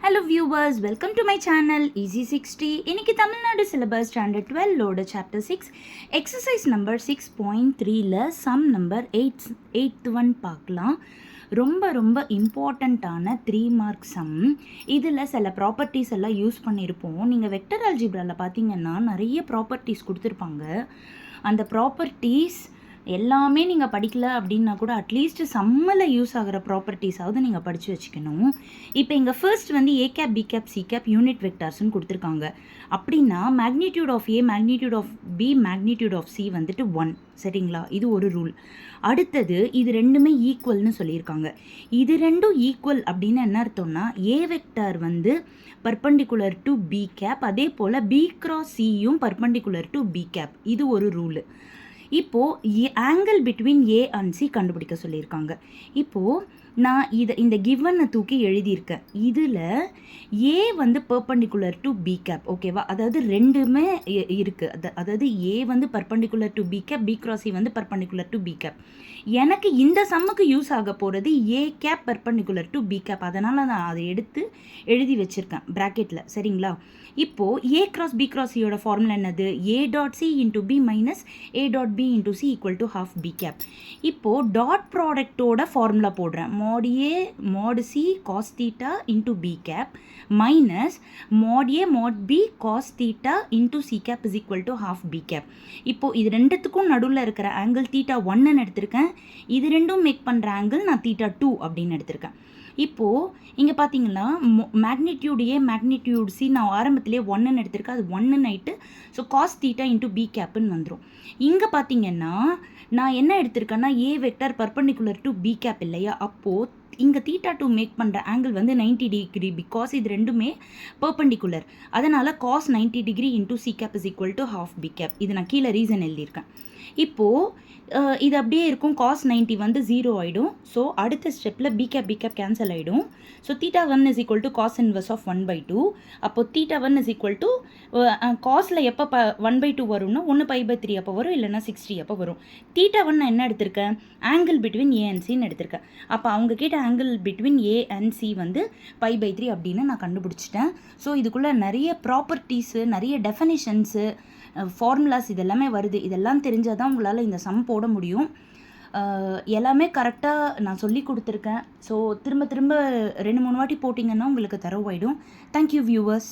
Hello viewers, welcome to my channel Easy 60. இன்னைக்கு Tamil Nadu syllabus standard 12 லோட chapter 6 exercise number 6.3ல sum number 8th one பார்க்கலாம். ரொம்ப இம்பார்ட்டண்ட்டான 3 மார்க் சம். இதில் சில ப்ராப்பர்ட்டிஸ் எல்லாம் யூஸ் பண்ணியிருப்போம். நீங்கள் வெக்டர் அல்ஜிப்ராவில் பார்த்தீங்கன்னா நிறைய ப்ராப்பர்ட்டிஸ் கொடுத்துருப்பாங்க. அந்த ப்ராப்பர்ட்டிஸ் எல்லாமே நீங்கள் படிக்கல அப்படின்னா கூட அட்லீஸ்ட் சம்மில் யூஸ் ஆகிற ப்ராப்பர்ட்டிஸாவது நீங்கள் படித்து வச்சுக்கணும். இப்போ இங்கே ஃபர்ஸ்ட் வந்து A cap B cap C cap unit வெக்டார்ஸ்னு கொடுத்துருக்காங்க. அப்படின்னா magnitude of A magnitude of B magnitude of C வந்துட்டு 1. சரிங்களா? இது ஒரு ரூல். அடுத்தது இது ரெண்டுமே ஈக்குவல்னு சொல்லியிருக்காங்க. இது ரெண்டும் ஈக்குவல் அப்படின்னு என்ன அர்த்தம்னா ஏ வெக்டார் வந்து பர்பண்டிகுலர் டு பி கேப், அதே போல் பி கிராஸ் சியும் பர்பண்டிகுலர் டு பி கேப். இது ஒரு ரூலு. இப்போது angle between A and C கண்டுபிடிக்க சொல்லியிருக்காங்க. இப்போது நான் இந்த கிவனை தூக்கி எழுதியிருக்கேன். இதில் ஏ வந்து பர்பண்டிகுலர் டு பி கேப், ஓகேவா? அதாவது ரெண்டுமே இருக்குது. அதாவது ஏ வந்து perpendicular to B cap, B cross C வந்து பர்பண்டிகுலர் டு பி கேப். எனக்கு இந்த சம்முக்கு யூஸ் ஆக போகிறது A cap perpendicular to B cap. அதனால் நான் அதை எடுத்து எழுதி வச்சுருக்கேன் ப்ராக்கெட்டில். சரிங்களா? இப்போது ஏ கிராஸ் பி கிராஸ் சியோட ஃபார்முலா என்னது? A dot C into B minus A dot B into C equal to half B cap. இப்போது டாட் ப்ராடக்டோட ஃபார்முலா போடுறேன். mod A mod C cos theta into B cap minus mod A mod B cos theta into C cap is equal to half B cap. இப்போ இது ரெண்டுத்துக்கும் நடுவில் இருக்கிற angle theta 1ன்னு எடுத்திருக்கேன். இது ரெண்டும் மேக் பண்ணுற ஆங்கிள் நான் தீட்டா 2 அப்படின்னு எடுத்திருக்கேன். இப்போது இங்கே பார்த்தீங்கன்னா மேக்னிடியூட் ஏ மேக்னிடியூட் சி நான் ஆரம்பத்திலே 1ன்னு எடுத்திருக்கேன். அது 1ன்னு ஆயிட்டு so cos theta into B கேப்புன்னு வந்துடும். இங்கே பார்த்தீங்கன்னா நான் என்ன எடுத்திருக்கேன்னா A vector perpendicular to B cap இல்லையா? அப்போது இங்கே தீட்டா 2 மேக் பண்ணுற ஆங்கிள் வந்து 90 டிகிரி. பிகாஸ் இது ரெண்டுமே பர்பண்டிகுலர். அதனால் cos 90 degree into C cap is equal to half B cap. இது நான் கீழே ரீசன் எழுதியிருக்கேன். இப்போது இது அப்படியே இருக்கும். காஸ் 90 வந்து 0 ஆகிடும். ஸோ அடுத்த ஸ்டெப்பில் பி கேப் கேன்சல் ஆகிடும். So theta 1 is equal to cos inverse of 1/2. அப்போது தீட்டா 1 இஸ் ஈக்குவல் டு காஸில் எப்போ 1/2 வரும்னா 1π/3 அப்போ வரும், இல்லைனா 60 அப்போ வரும். தீட்டா 1 நான் என்ன எடுத்திருக்கேன்? ஆங்கிள் பிட்வீன் ஏ அண்ட் சின்னு எடுத்திருக்கேன். அப்போ அவங்க கிட்ட angle between A and C வந்து π/3 அப்படின்னு நான் கண்டுபிடிச்சிட்டேன். ஸோ இதுக்குள்ளே நிறைய ப்ராப்பர்ட்டிஸு, நிறைய டெஃபனிஷன்ஸு, ஃபார்முலாஸ் இதெல்லாமே வருது. இதெல்லாம் தெரிஞ்சால் தான் உங்களால் இந்த சம் போட முடியும். எல்லாமே கரெக்டாக நான் சொல்லி கொடுத்துருக்கேன். ஸோ திரும்ப 2-3 வாட்டி போட்டிங்கன்னா உங்களுக்கு தரவாயிடும். Thank you viewers.